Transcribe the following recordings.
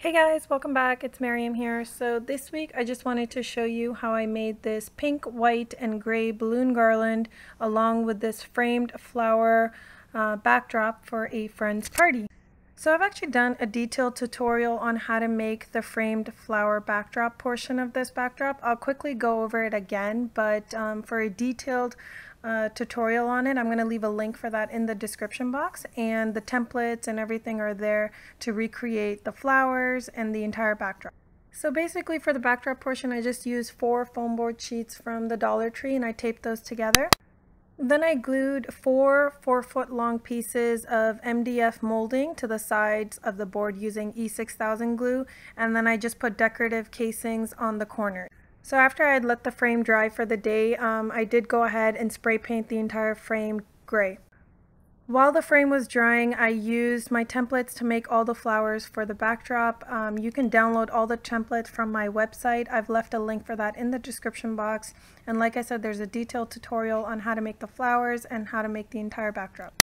Hey guys, welcome back. It's Meryem here. So this week I just wanted to show you how I made this pink, white, and gray balloon garland along with this framed flower backdrop for a friend's party. So I've actually done a detailed tutorial on how to make the framed flower backdrop portion of this backdrop. I'll quickly go over it again, but for a detailed tutorial on it, I'm going to leave a link for that in the description box, and the templates and everything are there to recreate the flowers and the entire backdrop. So basically for the backdrop portion, I just used 4 foam board sheets from the Dollar Tree and I taped those together. Then I glued 4 4-foot long pieces of MDF molding to the sides of the board using E6000 glue, and then I just put decorative casings on the corners. So after I had let the frame dry for the day, I did go ahead and spray paint the entire frame gray. While the frame was drying, I used my templates to make all the flowers for the backdrop. You can download all the templates from my website. I've left a link for that in the description box. And like I said, there's a detailed tutorial on how to make the flowers and how to make the entire backdrop.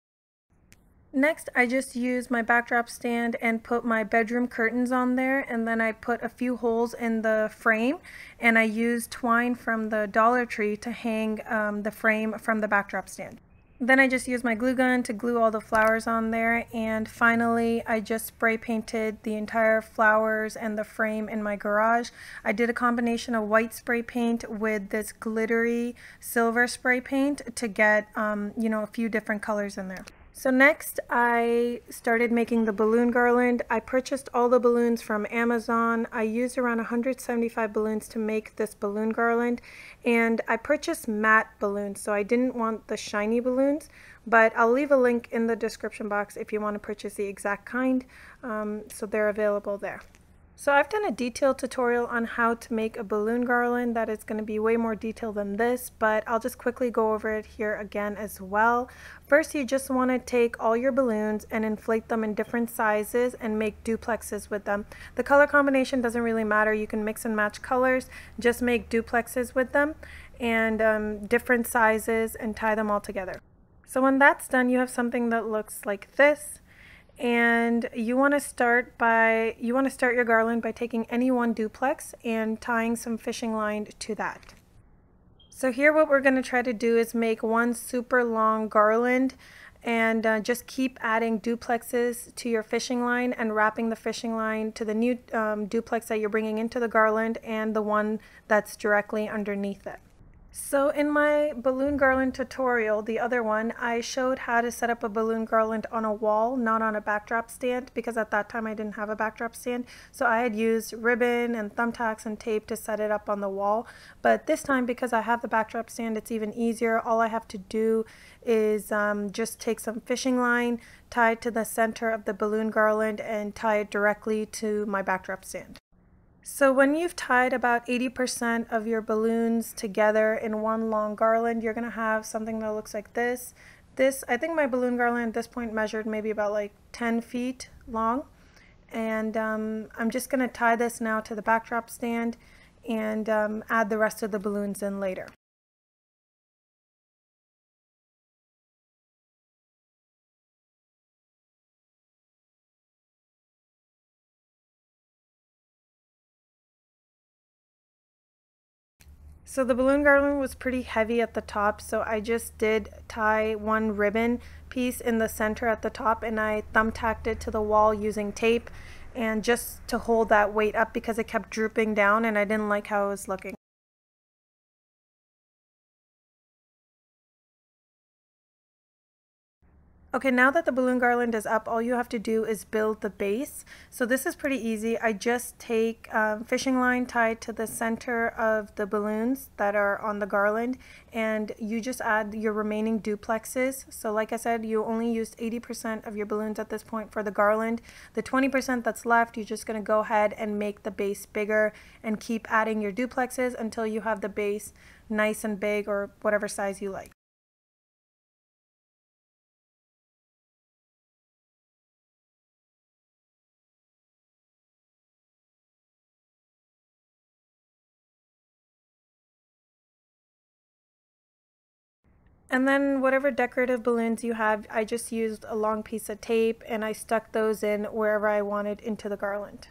Next, I just used my backdrop stand and put my bedroom curtains on there, and then I put a few holes in the frame, and I used twine from the Dollar Tree to hang the frame from the backdrop stand. Then I just used my glue gun to glue all the flowers on there, and finally I just spray painted the entire flowers and the frame in my garage. I did a combination of white spray paint with this glittery silver spray paint to get a few different colors in there. So next I started making the balloon garland. I purchased all the balloons from Amazon. I used around 175 balloons to make this balloon garland, and I purchased matte balloons, so I didn't want the shiny balloons, but I'll leave a link in the description box if you want to purchase the exact kind, so they're available there. So I've done a detailed tutorial on how to make a balloon garland that is going to be way more detailed than this, but I'll just quickly go over it here again as well. First, you just want to take all your balloons and inflate them in different sizes and make duplexes with them. The color combination doesn't really matter. You can mix and match colors. Just make duplexes with them and different sizes and tie them all together. So when that's done, you have something that looks like this. And you want to start your garland by taking any one duplex and tying some fishing line to that. So here what we're going to try to do is make one super long garland, and just keep adding duplexes to your fishing line and wrapping the fishing line to the new duplex that you're bringing into the garland and the one that's directly underneath it. So in my balloon garland tutorial, the other one, I showed how to set up a balloon garland on a wall, not on a backdrop stand, because at that time I didn't have a backdrop stand. So I had used ribbon and thumbtacks and tape to set it up on the wall. But this time, because I have the backdrop stand, it's even easier. All I have to do is just take some fishing line, tie it to the center of the balloon garland, and tie it directly to my backdrop stand. So when you've tied about 80% of your balloons together in one long garland, you're going to have something that looks like this. I think my balloon garland at this point measured maybe about like 10 feet long. And I'm just going to tie this now to the backdrop stand and add the rest of the balloons in later. So the balloon garland was pretty heavy at the top, so I just did tie one ribbon piece in the center at the top, and I thumbtacked it to the wall using tape, and just to hold that weight up because it kept drooping down and I didn't like how it was looking. Okay, now that the balloon garland is up, all you have to do is build the base. So this is pretty easy. I just take fishing line tied to the center of the balloons that are on the garland, and you just add your remaining duplexes. So like I said, you only used 80% of your balloons at this point for the garland. The 20% that's left, you're just going to go ahead and make the base bigger and keep adding your duplexes until you have the base nice and big, or whatever size you like. And then whatever decorative balloons you have, I just used a long piece of tape and I stuck those in wherever I wanted into the garland.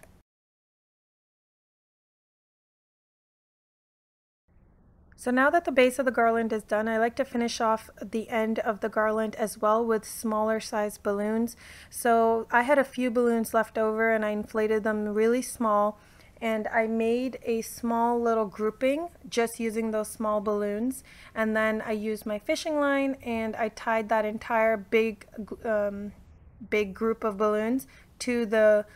So now that the base of the garland is done, I like to finish off the end of the garland as well with smaller size balloons. So I had a few balloons left over and I inflated them really small, and I made a small little grouping just using those small balloons, and then I used my fishing line and I tied that entire big group of balloons to the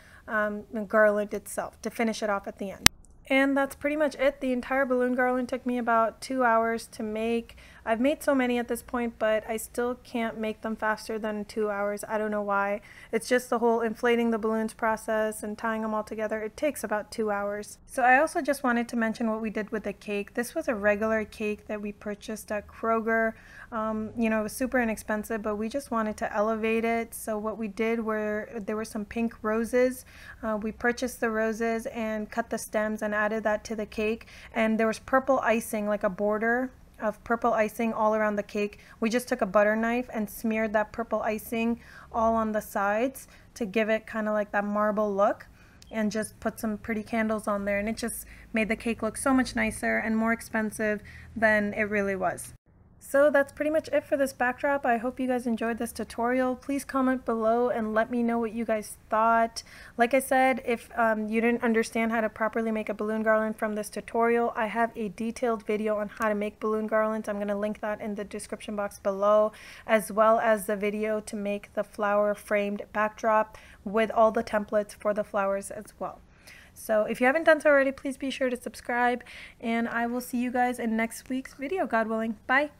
garland itself to finish it off at the end. And that's pretty much it. The entire balloon garland took me about 2 hours to make. I've made so many at this point, but I still can't make them faster than 2 hours. I don't know why. It's just the whole inflating the balloons process and tying them all together. It takes about 2 hours. So I also just wanted to mention what we did with the cake. This was a regular cake that we purchased at Kroger. You know, it was super inexpensive, but we just wanted to elevate it. So what we did were, there were some pink roses. We purchased the roses and cut the stems and added that to the cake, and there was purple icing, like a border of purple icing all around the cake. We just took a butter knife and smeared that purple icing all on the sides to give it kind of like that marble look, and just put some pretty candles on there, and it just made the cake look so much nicer and more expensive than it really was. So that's pretty much it for this backdrop. I hope you guys enjoyed this tutorial. Please comment below and let me know what you guys thought. Like I said, if you didn't understand how to properly make a balloon garland from this tutorial, I have a detailed video on how to make balloon garlands. I'm going to link that in the description box below, as well as the video to make the flower framed backdrop with all the templates for the flowers as well. So if you haven't done so already, please be sure to subscribe, and I will see you guys in next week's video, God willing. Bye!